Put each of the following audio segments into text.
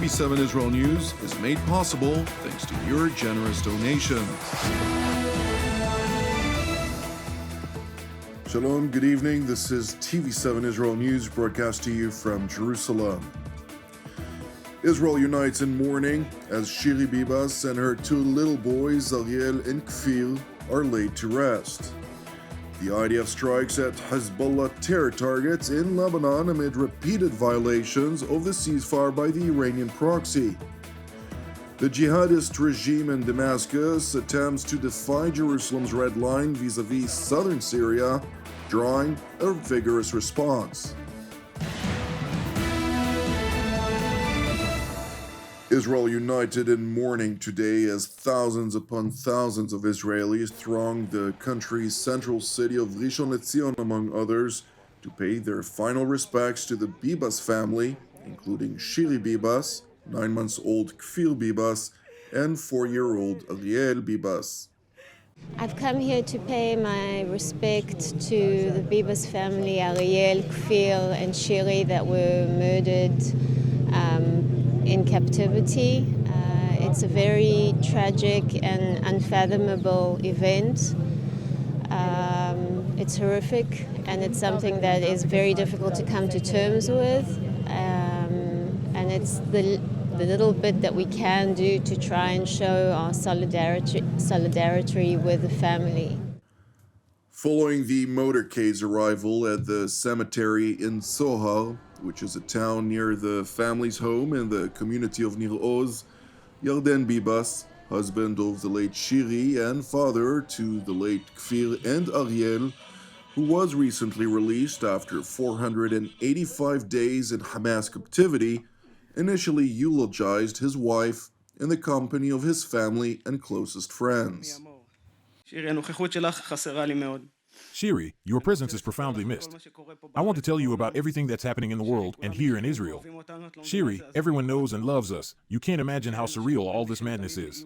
TV7 Israel News is made possible thanks to your generous donations. Shalom, good evening. This is TV7 Israel News broadcast to you from Jerusalem. Israel unites in mourning as Shiri Bibas and her two little boys, Ariel and Kfir, are laid to rest. The IDF strikes at Hezbollah terror targets in Lebanon amid repeated violations of the ceasefire by the Iranian proxy. The Jihadist regime in Damascus attempts to defy Jerusalem's red line vis-à-vis Southern Syria, drawing a vigorous response. Israel united in mourning today as thousands upon thousands of Israelis thronged the country's central city of Rishon LeZion, among others, to pay their final respects to the Bibas family, including Shiri Bibas, 9-month-old Kfir Bibas, and 4-year-old Ariel Bibas. I've come here to pay my respect to the Bibas family, Ariel, Kfir, and Shiri, that were murdered in captivity. It's a very tragic and unfathomable event. It's horrific, and it's something that is very difficult to come to terms with. And it's the little bit that we can do to try and show our solidarity with the family. Following the motorcade's arrival at the cemetery in Sohar, which is a town near the family's home in the community of Nir Oz, Yarden Bibas, husband of the late Shiri and father to the late Kfir and Ariel, who was recently released after 485 days in Hamas captivity, initially eulogized his wife in the company of his family and closest friends. Shiri, your presence is profoundly missed. I want to tell you about everything that's happening in the world and here in Israel. Shiri, everyone knows and loves us. You can't imagine how surreal all this madness is.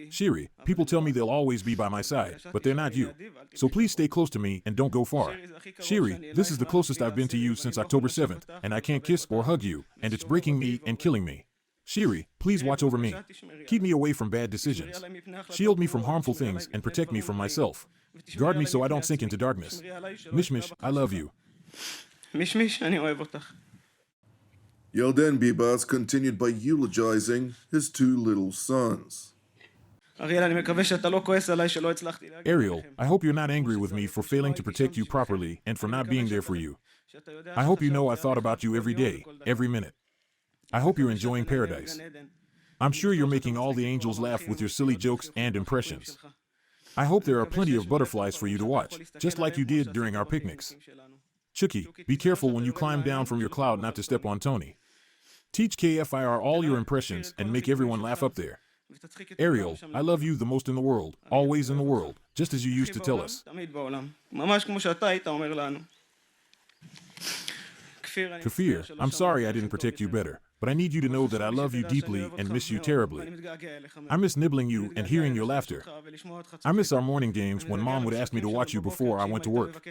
Shiri, people tell me they'll always be by my side, but they're not you. So please stay close to me and don't go far. Shiri, this is the closest I've been to you since October 7th, and I can't kiss or hug you, and it's breaking me and killing me. Shiri, please watch over me. Keep me away from bad decisions. Shield me from harmful things and protect me from myself. Guard me so I don't sink into darkness. Mishmish, I love you. Yarden Bibas continued by eulogizing his two little sons. Ariel, I hope you're not angry with me for failing to protect you properly and for not being there for you. I hope you know I thought about you every day, every minute. I hope you're enjoying paradise. I'm sure you're making all the angels laugh with your silly jokes and impressions. I hope there are plenty of butterflies for you to watch, just like you did during our picnics. Chucky, be careful when you climb down from your cloud not to step on Tony. Teach KFIR all your impressions and make everyone laugh up there. Ariel, I love you the most in the world, always in the world, just as you used to tell us. Kfir, I'm sorry I didn't protect you better, but I need you to know that I love you deeply and miss you terribly. I miss nibbling you and hearing your laughter. I miss our morning games when Mom would ask me to watch you before I went to work.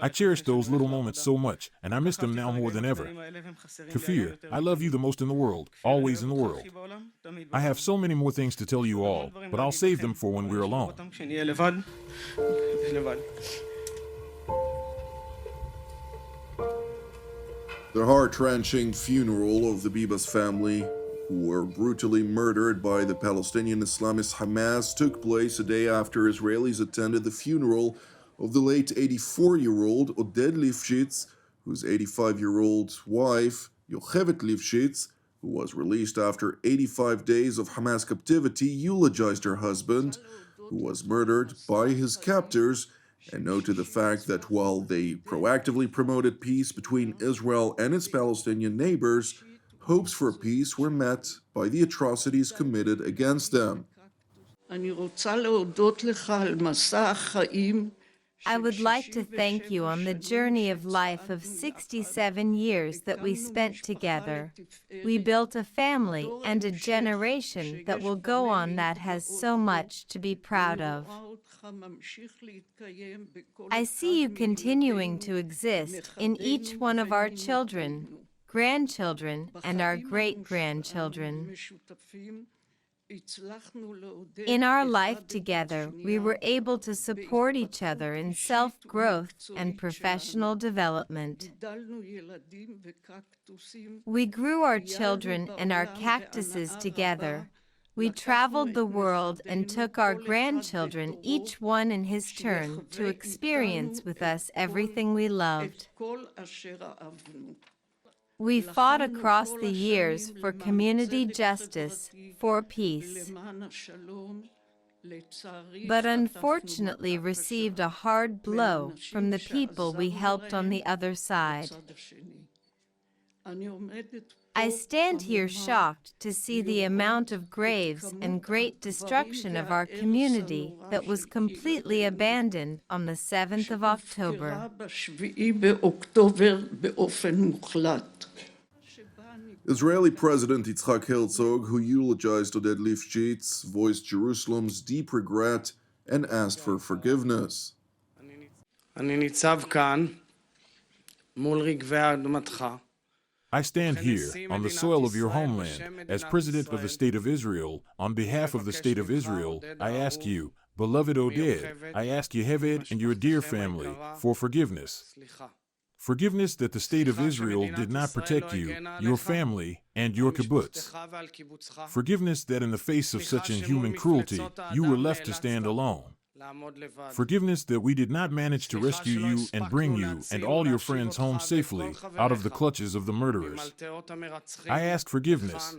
I cherish those little moments so much, and I miss them now more than ever. Kfir, I love you the most in the world, always in the world. I have so many more things to tell you all, but I'll save them for when we're alone. The heart-wrenching funeral of the Bibas family, who were brutally murdered by the Palestinian Islamist Hamas, took place a day after Israelis attended the funeral of the late 84-year-old Oded Lifshitz, whose 85-year-old wife, Yocheved Lifshitz, who was released after 85 days of Hamas captivity, eulogized her husband, who was murdered by his captors, and noted the fact that while they proactively promoted peace between Israel and its Palestinian neighbors, hopes for peace were met by the atrocities committed against them. I would like to thank you on the journey of life of 67 years that we spent together. We built a family and a generation that will go on that has so much to be proud of. I see you continuing to exist in each one of our children. grandchildren, and our great-grandchildren. In our life together, we were able to support each other in self-growth and professional development. We grew our children and our cactuses together. We traveled the world and took our grandchildren, each one in his turn, to experience with us everything we loved. We fought across the years for community justice, for peace, but unfortunately received a hard blow from the people we helped on the other side. I stand here shocked to see the amount of graves and great destruction of our community that was completely abandoned on the 7th of October. Israeli President Yitzhak Herzog, who eulogized Oded Lifshitz, voiced Jerusalem's deep regret and asked for forgiveness. I stand here on the soil of your homeland as President of the State of Israel. On behalf of the State of Israel, I ask you, beloved Oded, I ask Yehoved and your dear family for forgiveness. Forgiveness that the State of Israel did not protect you, your family, and your kibbutz. Forgiveness that in the face of such inhuman cruelty, you were left to stand alone. Forgiveness that we did not manage to rescue you and bring you and all your friends home safely out of the clutches of the murderers. I ask forgiveness.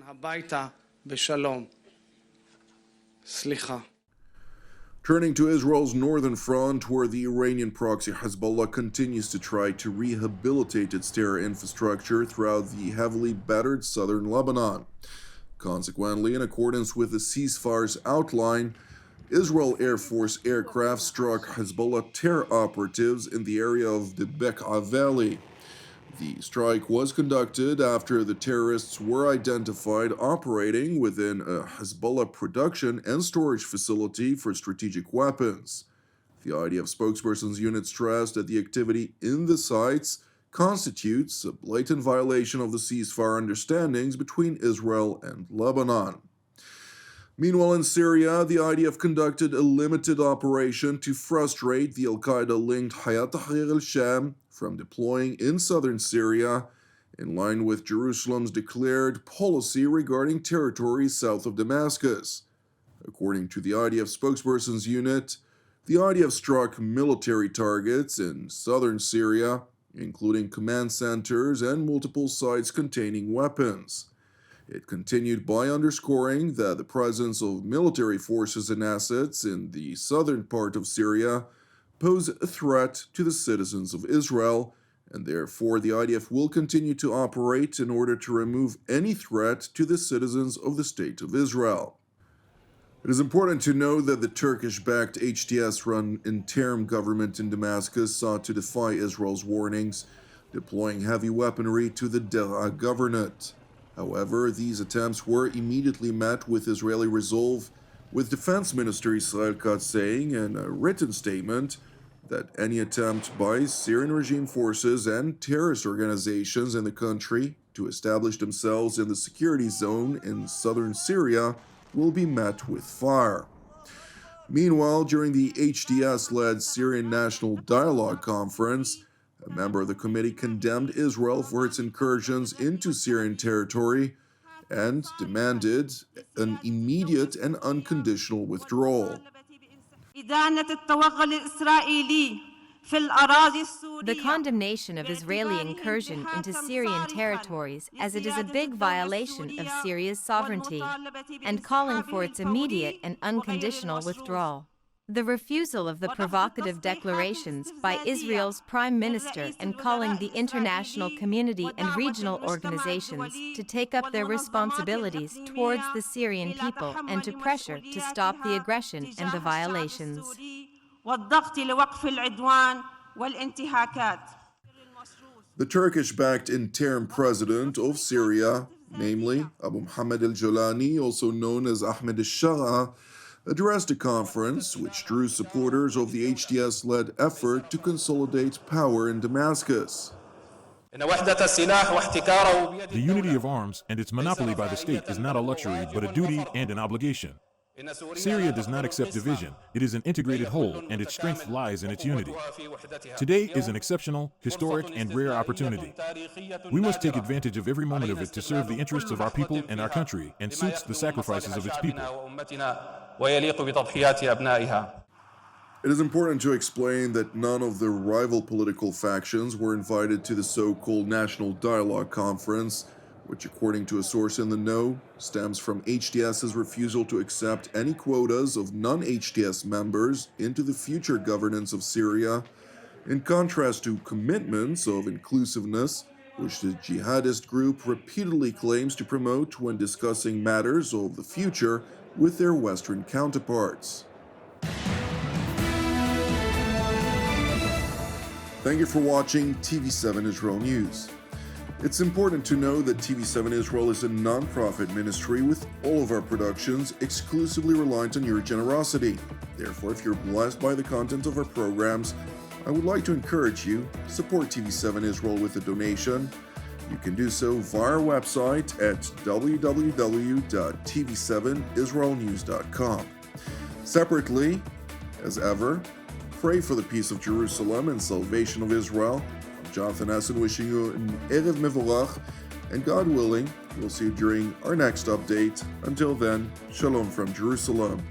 Turning to Israel's northern front, where the Iranian proxy Hezbollah continues to try to rehabilitate its terror infrastructure throughout the heavily battered southern Lebanon. Consequently, in accordance with the ceasefire's outline, Israel Air Force aircraft struck Hezbollah terror operatives in the area of the Bekaa Valley. The strike was conducted after the terrorists were identified operating within a Hezbollah production and storage facility for strategic weapons. The IDF spokesperson's unit stressed that the activity in the sites constitutes a blatant violation of the ceasefire understandings between Israel and Lebanon. Meanwhile, in Syria, the IDF conducted a limited operation to frustrate the al-Qaeda-linked Hayat Tahrir al-Sham from deploying in southern Syria, in line with Jerusalem's declared policy regarding territories south of Damascus. According to the IDF spokesperson's unit, the IDF struck military targets in southern Syria, including command centers and multiple sites containing weapons. It continued by underscoring that the presence of military forces and assets in the southern part of Syria pose a threat to the citizens of Israel, and therefore the IDF will continue to operate in order to remove any threat to the citizens of the State of Israel. It is important to know that the Turkish-backed HTS-run interim government in Damascus sought to defy Israel's warnings, deploying heavy weaponry to the Daraa governorate. However, these attempts were immediately met with Israeli resolve, with Defense Minister Israel Katz saying in a written statement that any attempt by Syrian regime forces and terrorist organizations in the country to establish themselves in the security zone in southern Syria will be met with fire. Meanwhile, during the HTS-led Syrian National Dialogue Conference, a member of the committee condemned Israel for its incursions into Syrian territory and demanded an immediate and unconditional withdrawal. The condemnation of Israeli incursion into Syrian territories as it is a big violation of Syria's sovereignty, and calling for its immediate and unconditional withdrawal. The refusal of the provocative declarations by Israel's Prime Minister and calling the international community and regional organizations to take up their responsibilities towards the Syrian people and to pressure to stop the aggression and the violations. The Turkish-backed interim president of Syria, namely Abu Muhammad al-Jolani, also known as Ahmed al-Shara, addressed a conference which drew supporters of the HTS-led effort to consolidate power in Damascus. The unity of arms and its monopoly by the state is not a luxury but a duty and an obligation. Syria does not accept division. It is an integrated whole, and its strength lies in its unity. Today is an exceptional, historic, and rare opportunity. We must take advantage of every moment of it to serve the interests of our people and our country, and suits the sacrifices of its people. It is important to explain that none of the rival political factions were invited to the so-called National Dialogue Conference, which, according to a source in the know, stems from HTS's refusal to accept any quotas of non-HTS members into the future governance of Syria, in contrast to commitments of inclusiveness, which the jihadist group repeatedly claims to promote when discussing matters of the future with their Western counterparts. Thank you for watching TV7 Israel News. It's important to know that TV7 Israel is a non-profit ministry with all of our productions exclusively reliant on your generosity. Therefore, if you're blessed by the content of our programs, I would like to encourage you to support TV7 Israel with a donation. You can do so via our website at www.tv7israelnews.com. Separately, as ever, pray for the peace of Jerusalem and salvation of Israel. Jonathan Essen wishing you an Erev Mevorach, and God willing, we'll see you during our next update. Until then, Shalom from Jerusalem.